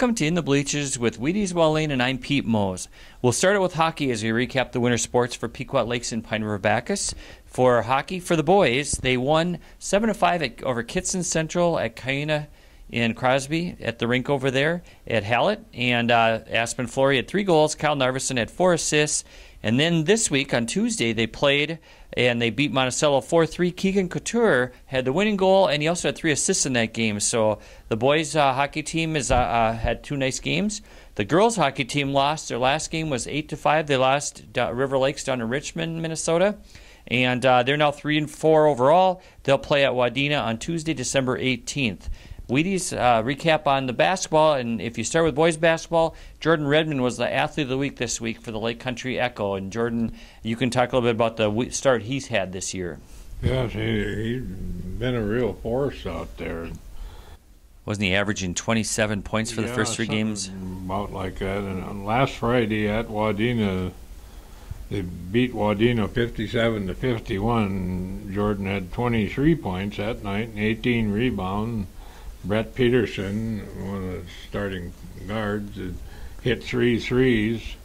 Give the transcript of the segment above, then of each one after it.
Welcome to In the Bleachers with Wheaties Wallin, and I'm Pete Mohs. We'll start it with hockey as we recap the winter sports for Pequot Lakes and Pine River-Backus. For hockey, for the boys, they won 7-5 over Kitson Central at Cuyuna in Crosby at the rink over there at Hallett. And Aspen Flory had 3 goals. Kyle Narveson had 4 assists. And then this week on Tuesday they played and they beat Monticello 4-3. Keegan Couture had the winning goal, and he also had 3 assists in that game. So the boys' hockey team had 2 nice games. The girls' hockey team lost. Their last game was 8-5. They lost River Lakes down in Richmond, Minnesota. And they're now 3-4 overall. They'll play at Wadena on Tuesday, December 18th. Wheaties, recap on the basketball, and if you start with boys basketball, Jordan Redmond was the athlete of the week this week for the Lake Country Echo. And Jordan, you can talk a little bit about the start he's had this year. Yes, he's been a real force out there. Wasn't he averaging 27 points for the first 3 games? About like that. And on last Friday at Wadena, they beat Wadena 57-51. Jordan had 23 points that night and 18 rebounds. Brett Peterson, one of the starting guards, hit 3 threes.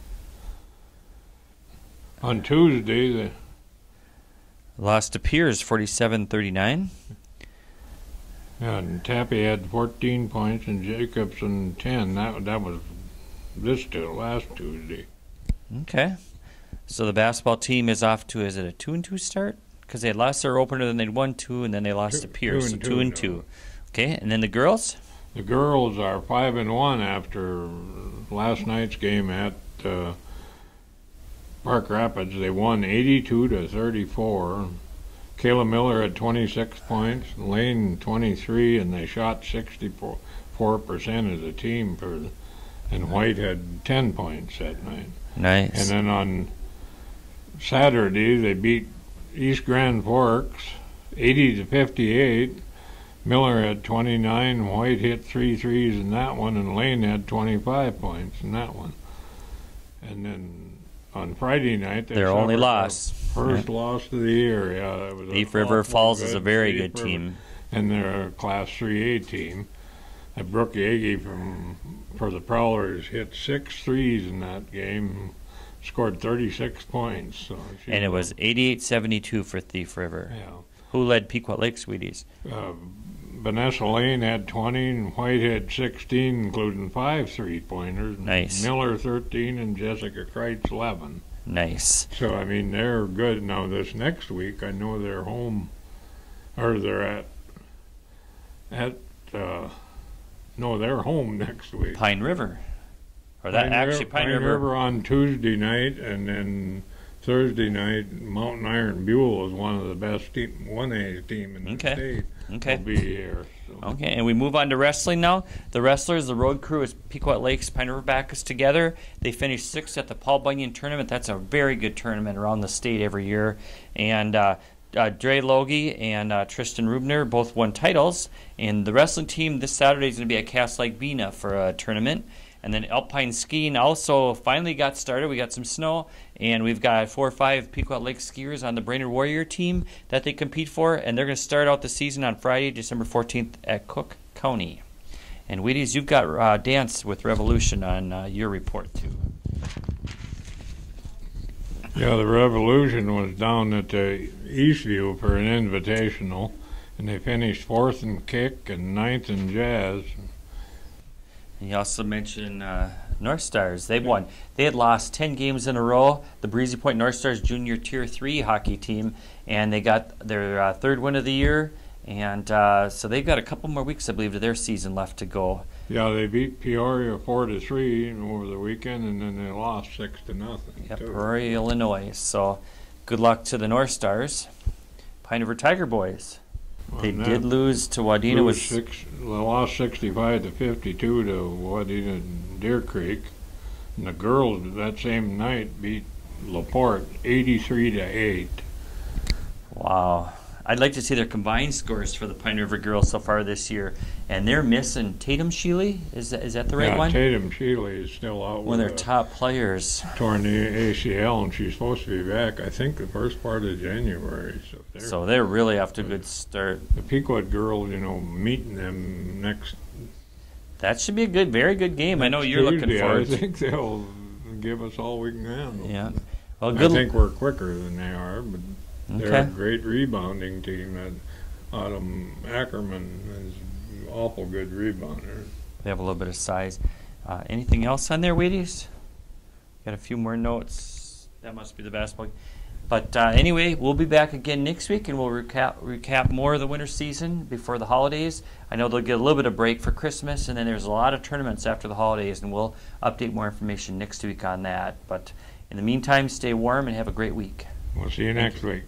On Tuesday, they lost to Piers 47-39. And Tappy had 14 points and Jacobson 10. That was last Tuesday. Okay. So the basketball team is off to, is it a 2-2 start? Because they had lost their opener, then they'd won 2, and then they lost to Pierce. 2-2. Okay, and then the girls? The girls are 5-1 after last night's game at Park Rapids. They won 82-34. Kayla Miller had 26 points, Lane 23, and they shot 64% as a team. And White had 10 points that night. Nice. And then on Saturday, they beat East Grand Forks 80-58. Miller had 29, White hit 3 threes in that one, and Lane had 25 points in that one. And then on Friday night, their only loss. First loss of the year. Yeah, that was Thief River Falls is a very good team. And they're a Class 3A team. And Brooke Yagi for the Prowlers hit 6 threes in that game, scored 36 points. So and it was 88-72 for Thief River. Yeah. Who led Pequot Lake Sweeties? Vanessa Lane had 20, and White had 16, including 5 3-pointers. Nice. Miller 13, and Jessica Kreitz 11. Nice. So, I mean, they're good. Now, this next week, I know they're home, or they're they're home next week. Pine River. Pine River on Tuesday night, and then Thursday night, Mountain Iron Buell is one of the best 1A team in the state. Okay. Will be here. So. Okay, and we move on to wrestling now. The wrestlers, the road crew, is Pequot Lakes, Pine River-Backus together. They finished 6th at the Paul Bunyan tournament. That's a very good tournament around the state every year. And Dre Logie and Tristan Rubner both won titles. And the wrestling team this Saturday is going to be at Cass Lake Bena for a tournament. And then alpine skiing also finally got started. We got some snow, and we've got 4 or 5 Pequot Lake skiers on the Brainerd Warrior team that they compete for, and they're going to start out the season on Friday, December 14th at Cook County. And Wheaties, you've got dance with Revolution on your report too. Yeah, the Revolution was down at the Eastview for an invitational, and they finished 4th in kick and 9th in jazz. You also mentioned North Stars. They won. They had lost 10 games in a row. The Breezy Point North Stars Junior Tier 3 hockey team, and they got their 3rd win of the year. And so they've got a couple more weeks, I believe, of their season left to go. Yeah, they beat Peoria 4-3 over the weekend, and then they lost 6-0. Yeah, Peoria, Illinois. So good luck to the North Stars. Pine River Tiger Boys. They did lose to Wadena. They lost 65-52 to Wadena Deer Creek. And the girls that same night beat LaPorte 83-8. Wow. I'd like to see their combined scores for the Pine River girls so far this year. And they're missing Tatum Sheely. Is that the right one? Yeah, Tatum Sheely is still out. One of their top players. Torn the ACL, and she's supposed to be back, I think, the first part of January. So they're really off to a good start. The Pequot girls, meeting them next That should be a very good game. I know Next you're looking Tuesday, forward I think they'll give us all we can handle. Yeah. Well, I good. think we're quicker than they are, but they're a Okay. great rebounding team. Autumn Ackerman is an awful good rebounder. They have a little bit of size. Anything else on there, Wheaties? Got a few more notes. That must be the basketball. But anyway, we'll be back again next week, and we'll recap more of the winter season before the holidays. I know they'll get a little bit of break for Christmas, and then there's a lot of tournaments after the holidays, and we'll update more information next week on that. But in the meantime, stay warm and have a great week. We'll see you next week.